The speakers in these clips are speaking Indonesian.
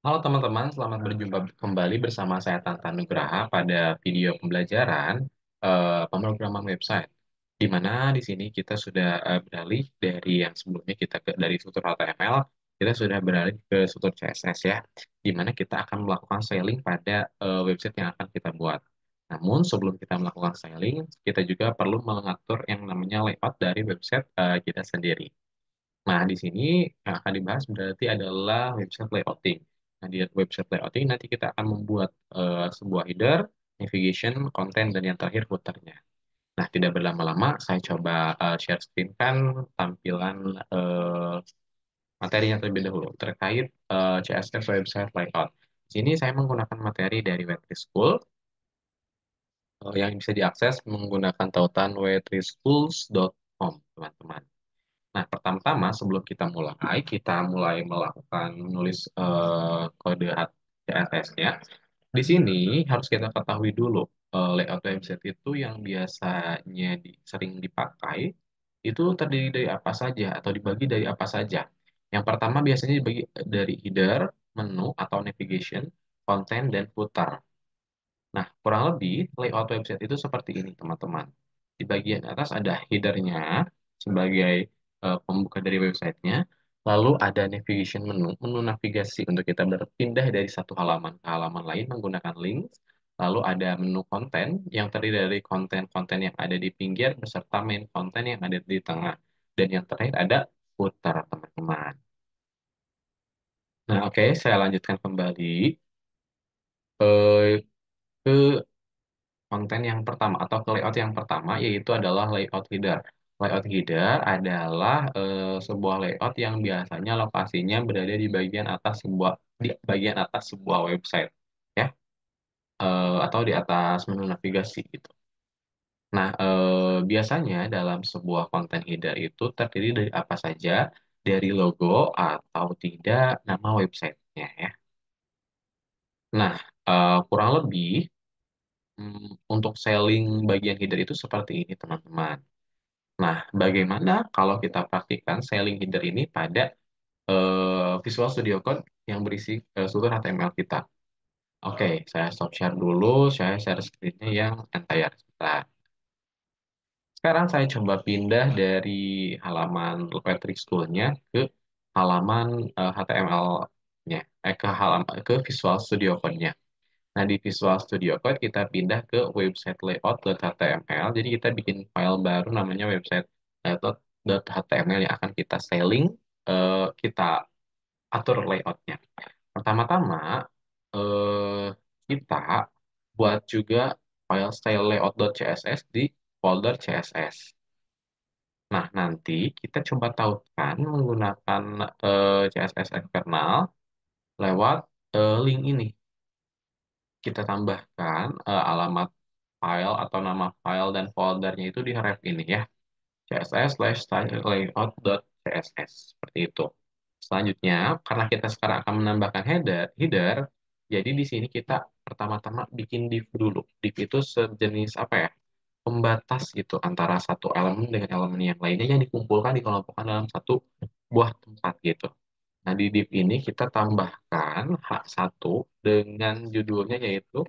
Halo teman-teman, selamat berjumpa kembali bersama saya Tantan Nugraha pada video pembelajaran pemrograman website. Di mana di sini kita sudah beralih dari yang sebelumnya dari tutor HTML, kita sudah beralih ke tutor CSS ya, di mana kita akan melakukan styling pada website yang akan kita buat. Namun sebelum kita melakukan styling, kita juga perlu mengatur yang namanya layout dari website kita sendiri. Nah, di sini yang akan dibahas berarti adalah website layouting. Nah, di website layouting nanti kita akan membuat sebuah header, navigation, konten, dan yang terakhir footernya. Nah, tidak berlama-lama, saya coba share screen kan tampilan materinya terlebih dahulu terkait CSS website layout. Di sini saya menggunakan materi dari Webris School yang bisa diakses menggunakan tautan wetrisschools.com, teman-teman. Nah, pertama-tama sebelum kita mulai melakukan menulis kode CSS-nya. Di sini harus kita ketahui dulu layout website itu yang biasanya sering dipakai itu terdiri dari apa saja atau dibagi dari apa saja. Yang pertama biasanya dibagi dari header, menu atau navigation, konten, dan footer. Nah, kurang lebih layout website itu seperti ini, teman-teman. Di bagian atas ada headernya sebagai pembuka dari websitenya. Lalu ada navigation menu, menu navigasi untuk kita berpindah dari satu halaman ke halaman lain menggunakan link. Lalu ada menu konten yang terdiri dari konten-konten yang ada di pinggir beserta main konten yang ada di tengah. Dan yang terakhir ada footer, teman-teman. Nah, oke, saya lanjutkan kembali eh, ke konten yang pertama atau ke layout yang pertama yaitu adalah layout header. Layout header adalah sebuah layout yang biasanya lokasinya berada di bagian atas sebuah website ya, atau di atas menu navigasi gitu. Nah, biasanya dalam sebuah konten header itu terdiri dari apa saja, dari logo atau tidak nama websitenya ya. Nah, kurang lebih untuk selling bagian header itu seperti ini teman-teman. Nah, bagaimana kalau kita praktikkan selling header ini pada Visual Studio Code yang berisi struktur HTML kita? Oke, saya stop share dulu, saya share screen-nya yang entire. Nah, sekarang saya coba pindah dari halaman Patrick School-nya ke halaman HTML-nya, ke Visual Studio Code-nya. Nah, di Visual Studio Code kita pindah ke website layout.html. Jadi kita bikin file baru namanya website layout.html yang akan kita styling, kita atur layoutnya. Pertama-tama, eh, kita buat juga file style layout.css di folder CSS. Nah, nanti kita coba tautkan menggunakan CSS eksternal lewat link ini. Kita tambahkan alamat file atau nama file dan foldernya itu di ref ini ya, css/layout.css seperti itu. Selanjutnya, karena kita sekarang akan menambahkan header, jadi di sini kita pertama-tama bikin div dulu. Div itu sejenis apa ya? Pembatas gitu antara satu elemen dengan elemen yang lainnya yang dikumpulkan dikelompokkan dalam satu buah tempat gitu. Nah, di div ini kita tambahkan h1 dengan judulnya yaitu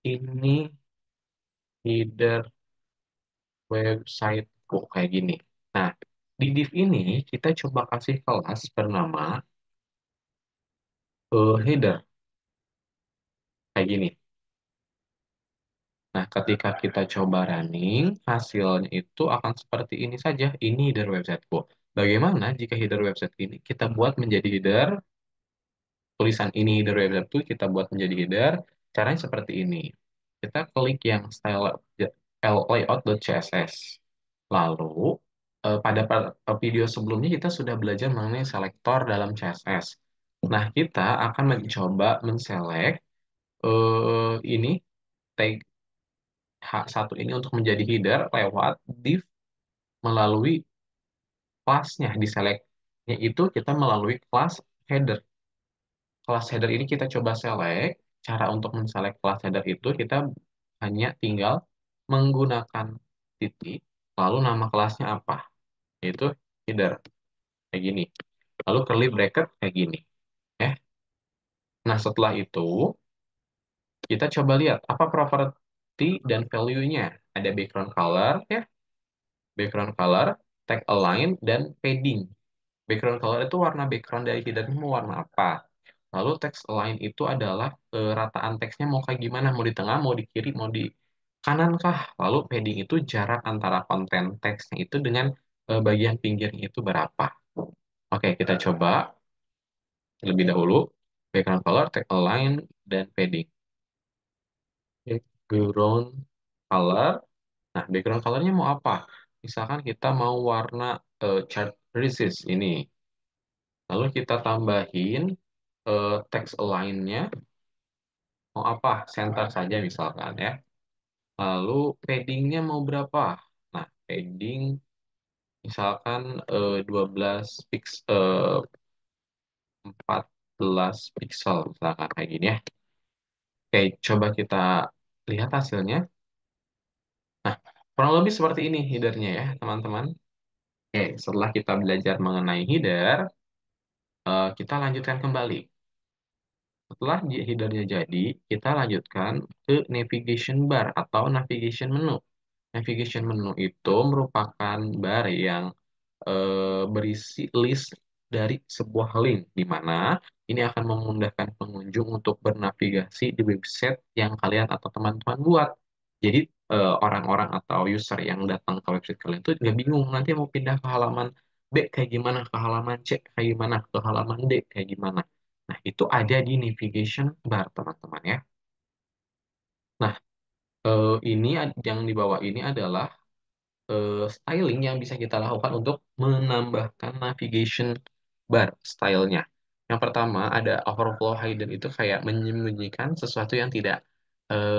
ini header website kayak gini. Nah, di div ini kita coba kasih kelas bernama header kayak gini. Nah, ketika kita coba running, hasilnya itu akan seperti ini saja. Ini header websiteku. Bagaimana jika header website ini kita buat menjadi header, tulisan ini header website itu kita buat menjadi header, caranya seperti ini. Kita klik yang style layout.css. Lalu, pada video sebelumnya kita sudah belajar mengenai selektor dalam CSS. Nah, kita akan mencoba menselect ini tag H1 ini untuk menjadi header lewat div melalui kelasnya. Di selectnya itu kita melalui kelas header. Kelas header ini kita coba select. Cara untuk menselect kelas header itu kita hanya tinggal menggunakan titik, lalu nama kelasnya apa? Yaitu header, kayak gini. Lalu curly bracket kayak gini. Ya. Nah, setelah itu kita coba lihat apa properti dan value-nya. Ada background color ya, background color, tag align, dan padding. Background color itu warna background dari headernya mau warna apa. Lalu text align itu adalah rataan teksnya mau kayak gimana, mau di tengah, mau di kiri, mau di kanan kah. Lalu padding itu jarak antara konten teksnya itu dengan bagian pinggirnya itu berapa. Oke, kita coba terlebih dahulu. Background color, tag align, dan padding. Background color. Nah, background colornya mau apa? Misalkan kita mau warna chart resist ini. Lalu kita tambahin text align-nya mau apa? Center saja misalkan ya. Lalu padding-nya mau berapa? Nah, padding misalkan 12 14 pixel misalkan kayak gini ya. Oke, coba kita lihat hasilnya. Nah, kurang lebih seperti ini headernya ya, teman-teman. Oke, setelah kita belajar mengenai header, kita lanjutkan kembali. Setelah headernya jadi, kita lanjutkan ke navigation bar atau navigation menu. Navigation menu itu merupakan bar yang berisi list dari sebuah link, di mana ini akan memudahkan pengunjung untuk bernavigasi di website yang kalian atau teman-teman buat. Jadi orang-orang atau user yang datang ke website kalian itu nggak bingung nanti mau pindah ke halaman B kayak gimana, ke halaman C kayak gimana, ke halaman D kayak gimana. Nah, itu ada di navigation bar, teman-teman ya. Nah, ini yang di bawah ini adalah styling yang bisa kita lakukan untuk menambahkan navigation bar stylenya. Yang pertama ada overflow hidden itu kayak menyembunyikan sesuatu yang tidak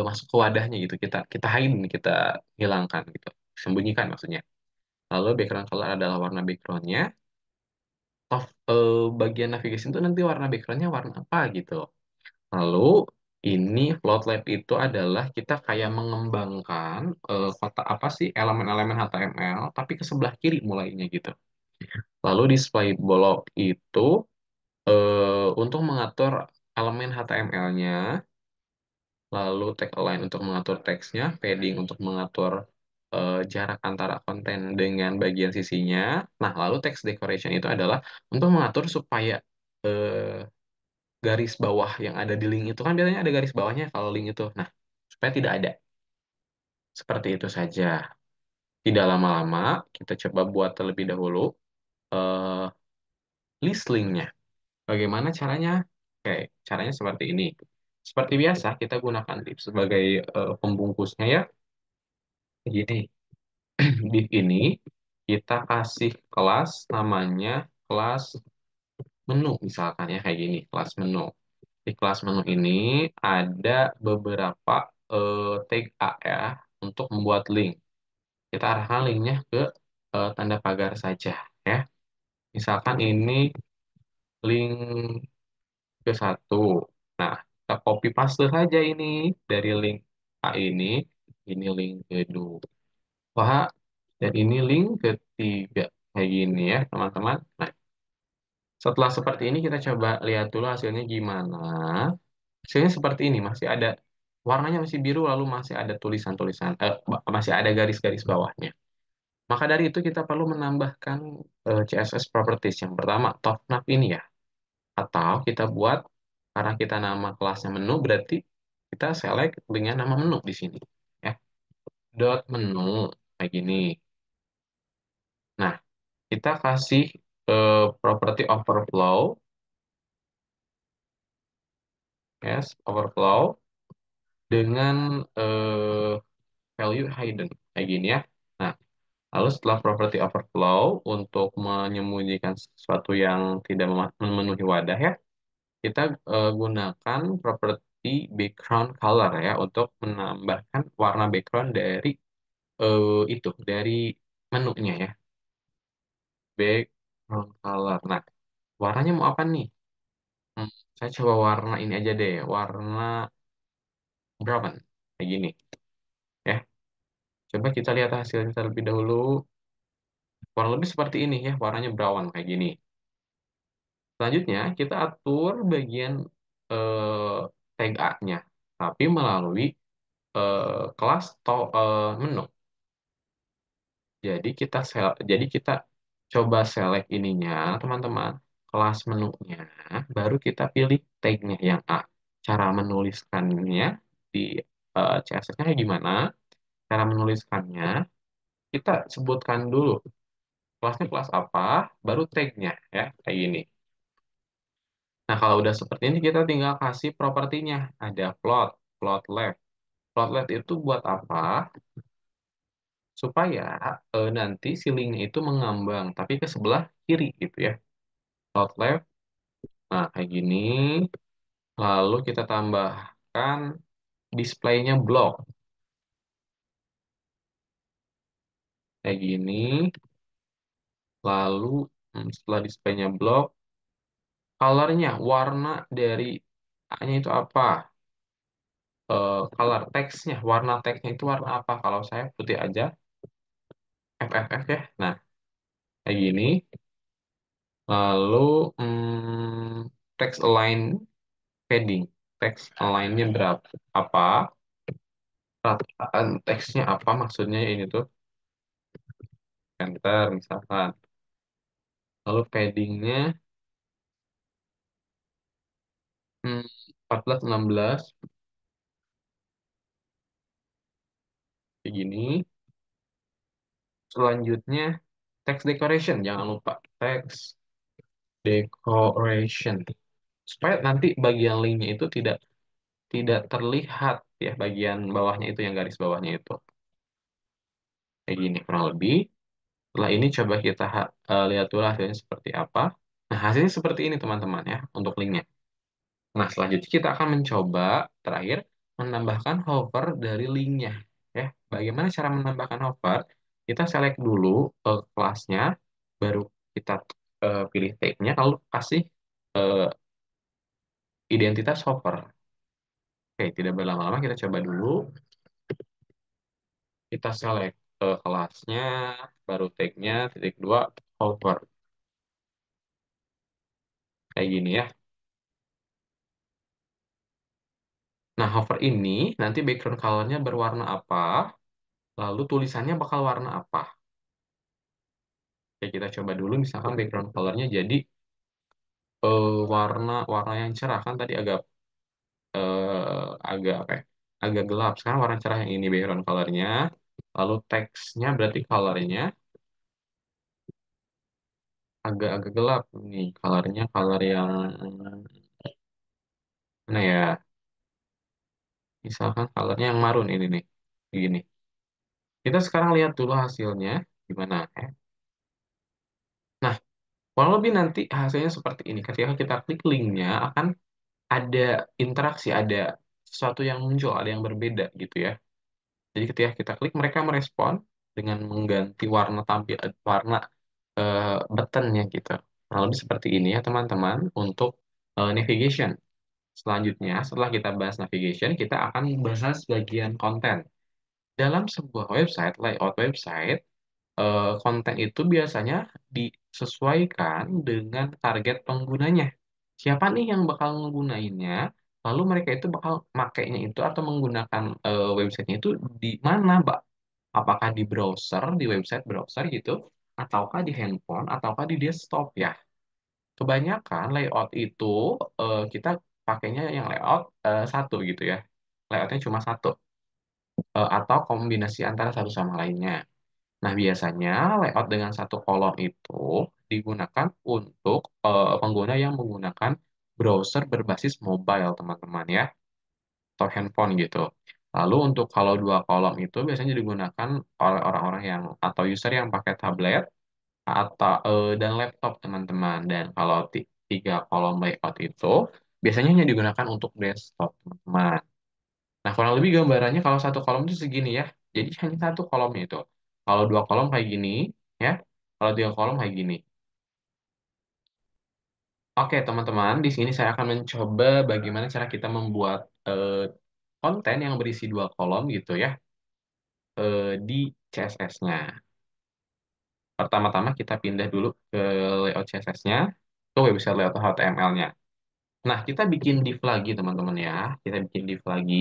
masuk ke wadahnya gitu. Kita kita hide, kita hilangkan gitu. Sembunyikan maksudnya. Lalu background color adalah warna backgroundnya. Bagian navigasi itu nanti warna backgroundnya warna apa gitu. Lalu ini float lab itu adalah kita kayak mengembangkan kotak apa sih elemen-elemen HTML tapi ke sebelah kiri mulainya gitu. Lalu display block itu untuk mengatur elemen HTML-nya, lalu tag align untuk mengatur teksnya, padding untuk mengatur jarak antara konten dengan bagian sisinya. Nah, lalu text decoration itu adalah untuk mengatur supaya eh, garis bawah yang ada di link itu kan biasanya ada garis bawahnya kalau link itu. Nah, supaya tidak ada. Seperti itu saja. Tidak lama-lama, kita coba buat terlebih dahulu eh, list linknya. Bagaimana caranya? Oke, caranya seperti ini. Seperti biasa, kita gunakan div sebagai pembungkusnya ya. Jadi, div ini kita kasih kelas namanya kelas menu, misalkan ya kayak gini, kelas menu. Di kelas menu ini ada beberapa tag A ya untuk membuat link. Kita arahkan linknya ke tanda pagar saja ya. Misalkan ini link ke satu. Nah, kita copy paste saja ini dari link A ini link kedua, dan ini link ketiga. Kayak gini ya, teman-teman. Nah, setelah seperti ini kita coba lihat dulu hasilnya gimana. Hasilnya seperti ini, masih ada warnanya masih biru lalu masih ada tulisan-tulisan masih ada garis-garis bawahnya. Maka dari itu kita perlu menambahkan CSS properties. Yang pertama, top nav ini ya. Atau kita buat karena kita nama kelasnya menu berarti kita select linknya nama menu di sini ya. Dot menu kayak gini. Nah, kita kasih property overflow, yes, overflow dengan value hidden kayak gini ya. Nah, lalu setelah property overflow untuk menyembunyikan sesuatu yang tidak memenuhi wadah ya, kita gunakan properti background color ya untuk menambahkan warna background dari itu dari menunya ya, background color. Nah, warnanya mau apa nih? Hmm, saya coba warna ini aja deh, warna brown kayak gini ya. Coba kita lihat hasilnya terlebih dahulu. Kurang lebih seperti ini ya, warnanya brown kayak gini. Selanjutnya kita atur bagian tag A-nya, tapi melalui kelas menu. Jadi kita coba select ininya, teman-teman, kelas menunya, baru kita pilih tag-nya yang A. Cara menuliskannya di CSS-nya kayak gimana? Cara menuliskannya, kita sebutkan dulu kelasnya kelas apa, baru tag-nya ya, kayak gini. Nah, kalau udah seperti ini, kita tinggal kasih propertinya. Ada float, float left. Float left itu buat apa? Supaya nanti si linknya itu mengambang, tapi ke sebelah kiri gitu ya. Float left, nah kayak gini. Lalu kita tambahkan displaynya block, kayak gini. Lalu setelah displaynya block, colornya, warna dari A-nya itu apa? Color teksnya, warna teksnya itu warna apa? Kalau saya putih aja, FFF ya. Nah, kayak gini. Lalu text align padding. Text align-nya berapa? Apa? Rataan teksnya apa maksudnya ini tuh? Enter misalkan. Lalu paddingnya hmm, 14 16 kayak gini. Selanjutnya text decoration, jangan lupa text decoration. Supaya nanti bagian linknya itu tidak tidak terlihat ya, bagian bawahnya itu, yang garis bawahnya itu. Kayak gini kurang lebih. Setelah ini coba kita lihat dulu hasilnya seperti apa. Nah, hasilnya seperti ini teman-teman ya untuk linknya. Nah, selanjutnya kita akan mencoba terakhir menambahkan hover dari linknya. Ya, bagaimana cara menambahkan hover? Kita select dulu kelasnya, baru kita pilih tag-nya, lalu kasih eh, identitas hover. Oke, tidak berlama-lama, kita coba dulu. Kita select kelasnya, baru tag-nya, titik dua, hover. Kayak gini ya. Nah, hover ini nanti background color-nya berwarna apa, lalu tulisannya bakal warna apa. Oke, kita coba dulu misalkan background color-nya jadi warna warna yang cerah, kan tadi agak apa ya? Agak gelap. Sekarang warna cerah yang ini background color-nya. Lalu teksnya berarti color-nya agak-agak gelap nih. Color-nya color yang mana ya? Misalkan color-nya yang marun ini nih. Gini. Kita sekarang lihat dulu hasilnya gimana ya. Nah, kurang lebih nanti hasilnya seperti ini. Ketika kita klik linknya akan ada interaksi, ada sesuatu yang muncul, ada yang berbeda gitu ya. Jadi ketika kita klik, mereka merespon dengan mengganti warna buttonnya gitu. Nah, lebih seperti ini ya teman-teman untuk navigation. Selanjutnya, setelah kita bahas navigation, kita akan bahas bagian konten. Dalam sebuah website, layout website, konten itu biasanya disesuaikan dengan target penggunanya. Siapa nih yang bakal menggunainnya? Lalu mereka itu bakal makainya itu atau menggunakan websitenya itu di mana, Mbak? Apakah di browser, di website browser gitu, ataukah di handphone, ataukah di desktop ya? Kebanyakan layout itu kita pakainya yang layout satu gitu ya. Layoutnya cuma satu, atau kombinasi antara satu sama lainnya. Nah, biasanya layout dengan satu kolom itu digunakan untuk pengguna yang menggunakan browser berbasis mobile, teman-teman ya, atau handphone gitu. Lalu untuk kalau dua kolom itu biasanya digunakan oleh orang-orang yang atau user yang pakai tablet atau dan laptop, teman-teman. Dan kalau tiga kolom layout itu biasanya hanya digunakan untuk desktop, teman-teman. Nah, kurang lebih gambarannya kalau satu kolom itu segini ya. Jadi hanya satu kolomnya itu. Kalau dua kolom kayak gini, ya. Kalau tiga kolom kayak gini. Oke, teman-teman, di sini saya akan mencoba bagaimana cara kita membuat konten yang berisi dua kolom gitu ya di CSS-nya. Pertama-tama kita pindah dulu ke layout CSS-nya, ke website layout HTML-nya. Nah, kita bikin div lagi, teman-teman ya. Kita bikin div lagi.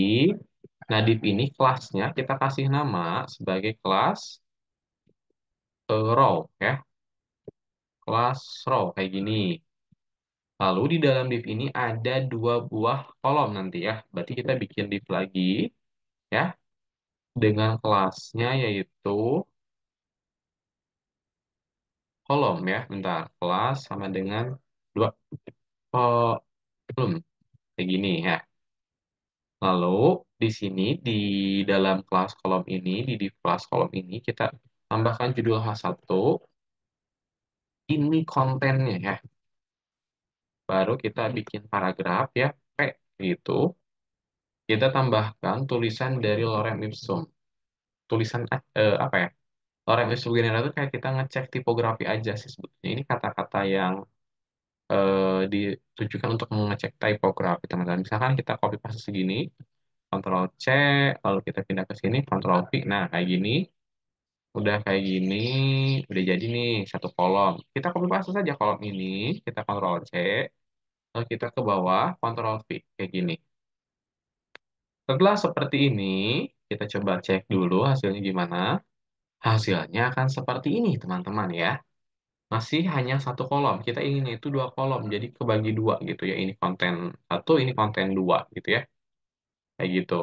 Nah, div ini kelasnya kita kasih nama sebagai kelas row ya. Kelas row kayak gini. Lalu di dalam div ini ada dua buah kolom nanti ya. Berarti kita bikin div lagi ya dengan kelasnya yaitu kolom ya. Bentar, kelas sama dengan dua kolom kayak gini ya. Lalu di sini di dalam kelas kolom ini di div kelas kolom ini kita tambahkan judul H1, ini kontennya ya. Baru kita bikin paragraf ya, P gitu. Kita tambahkan tulisan dari Lorem Ipsum. Tulisan apa ya? Lorem Ipsum General itu kayak kita ngecek tipografi aja sih sebetulnya. Ini kata-kata yang ditujukan untuk mengecek tipografi teman-teman. Misalkan kita copy paste segini, Ctrl C, lalu kita pindah ke sini, Ctrl V. Nah, kayak gini, udah kayak gini, udah jadi nih satu kolom. Kita copy paste saja kolom ini, kita Ctrl C, lalu kita ke bawah, Ctrl V, kayak gini. Setelah seperti ini, kita coba cek dulu hasilnya gimana. Hasilnya akan seperti ini, teman-teman ya. Masih hanya satu kolom. Kita inginnya itu dua kolom, jadi kebagi dua gitu ya. Ini konten satu, ini konten dua gitu ya. Kayak gitu.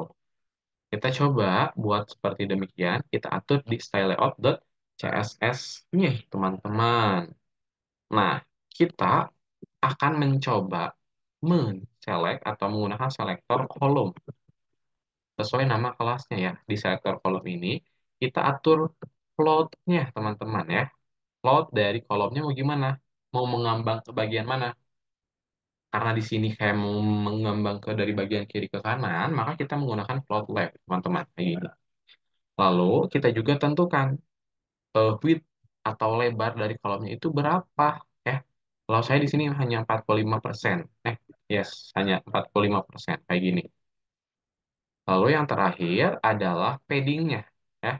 Kita coba buat seperti demikian. Kita atur di style layout.css-nya, teman-teman. Nah, kita akan mencoba men-select atau menggunakan selektor kolom sesuai nama kelasnya ya. Di selektor kolom ini, kita atur float-nya, teman-teman ya. Float dari kolomnya mau gimana? Mau mengambang ke bagian mana? Karena di sini kayak mau mengembang ke dari bagian kiri ke kanan, maka kita menggunakan float left, teman-teman. Kayak gini. Lalu kita juga tentukan width atau lebar dari kolomnya itu berapa ya. Kalau saya di sini hanya 45%. Yes, hanya 45% kayak gini. Lalu yang terakhir adalah paddingnya ya.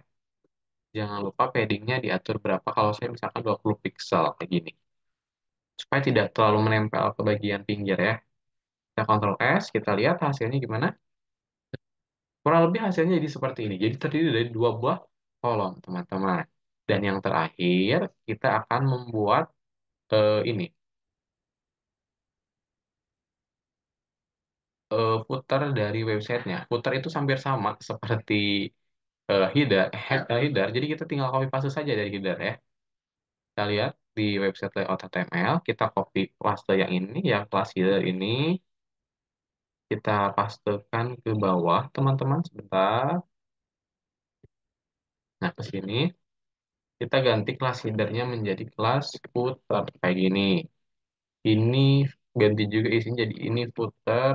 Jangan lupa paddingnya diatur berapa kalau saya misalkan 20 pixel kayak gini. Supaya tidak terlalu menempel ke bagian pinggir ya. Kita Ctrl S, kita lihat hasilnya gimana. Kurang lebih hasilnya jadi seperti ini. Jadi terdiri dari dua buah kolom, teman-teman. Dan yang terakhir, kita akan membuat ini footer dari websitenya. Footer itu hampir sama seperti header. Jadi kita tinggal copy paste saja dari header ya. Kita lihat di website layout HTML, kita copy paste yang ini, yang class header ini, kita pastekan ke bawah, teman-teman. Sebentar. Nah, ke sini. Kita ganti kelas headernya menjadi kelas footer kayak gini. Ini ganti juga isinya jadi ini footer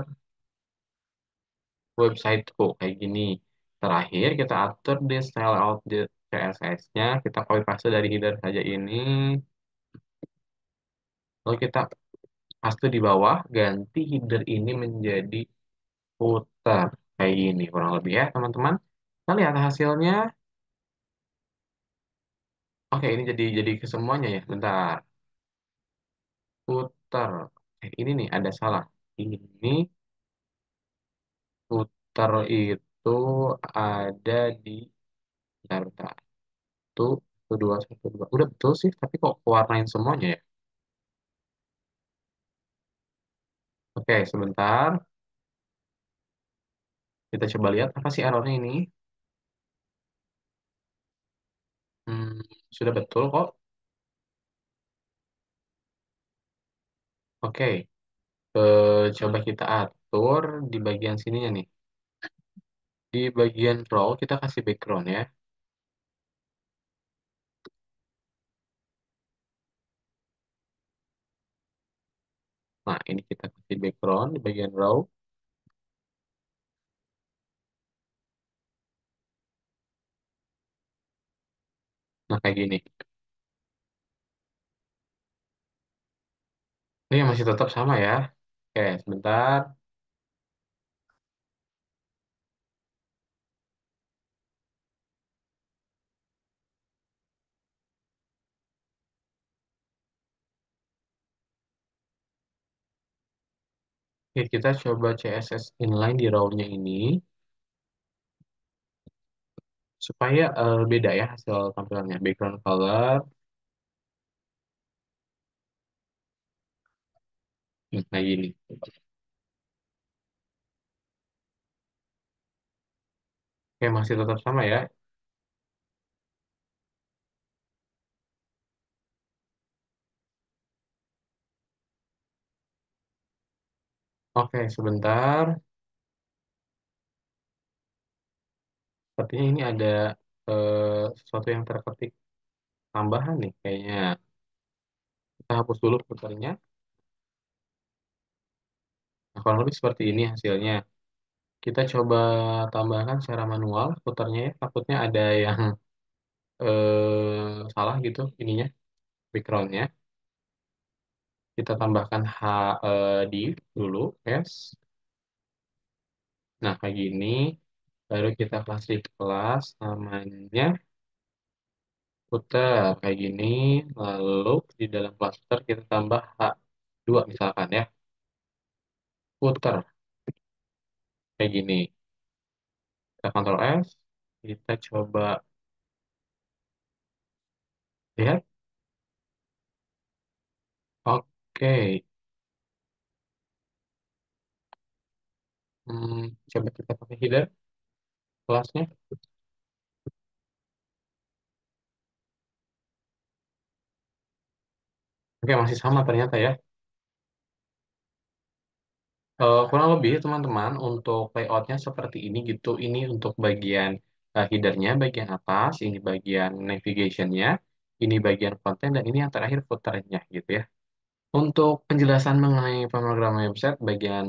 websiteku kayak gini. Terakhir kita atur di style out di CSS-nya, kita copy paste dari header saja ini. Lalu kita paste di bawah, ganti header ini menjadi footer kayak gini kurang lebih ya teman-teman. Kita lihat hasilnya. Oke, ini jadi kesemuanya ya. Bentar. Footer. Ini nih ada salah. Ini footer itu ada di bentar, bentar. Satu, dua, satu, dua. Udah betul sih, tapi kok warnain semuanya ya? Oke, sebentar. Kita coba lihat apa sih errornya ini. Hmm, sudah betul kok. Oke, coba kita atur di bagian sininya nih. Di bagian row kita kasih background ya. Nah, ini kita kasih background di bagian row. Nah, kayak gini. Ini masih tetap sama ya. Oke, sebentar. Oke, kita coba CSS inline di row-nya ini supaya beda ya hasil tampilannya. Background color, nah gini. Oke, masih tetap sama ya. Oke, sebentar. Sepertinya ini ada sesuatu yang terketik tambahan nih kayaknya. Kita hapus dulu footernya. Nah, kurang lebih seperti ini hasilnya. Kita coba tambahkan secara manual footernya ya. Takutnya ada yang salah gitu ininya, backgroundnya. Kita tambahkan div dulu, yes. Nah, kayak gini. Baru kita kasih kelas namanya footer kayak gini. Lalu di dalam kelas footer kita tambah H2 misalkan ya. Footer kayak gini. Kita Ctrl S. Kita coba lihat. Oke. Hmm, coba kita pakai header kelasnya. Oke, masih sama ternyata ya. Kurang lebih teman-teman untuk layoutnya seperti ini gitu. Ini untuk bagian headernya, bagian atas, ini bagian navigationnya, ini bagian konten, dan ini yang terakhir footernya gitu ya. Untuk penjelasan mengenai pemrograman website, bagian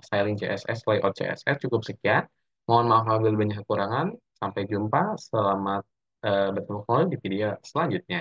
styling CSS, layout CSS cukup sekian. Mohon maaf apabila banyak kekurangan. Sampai jumpa. Selamat bertemu kembali di video selanjutnya.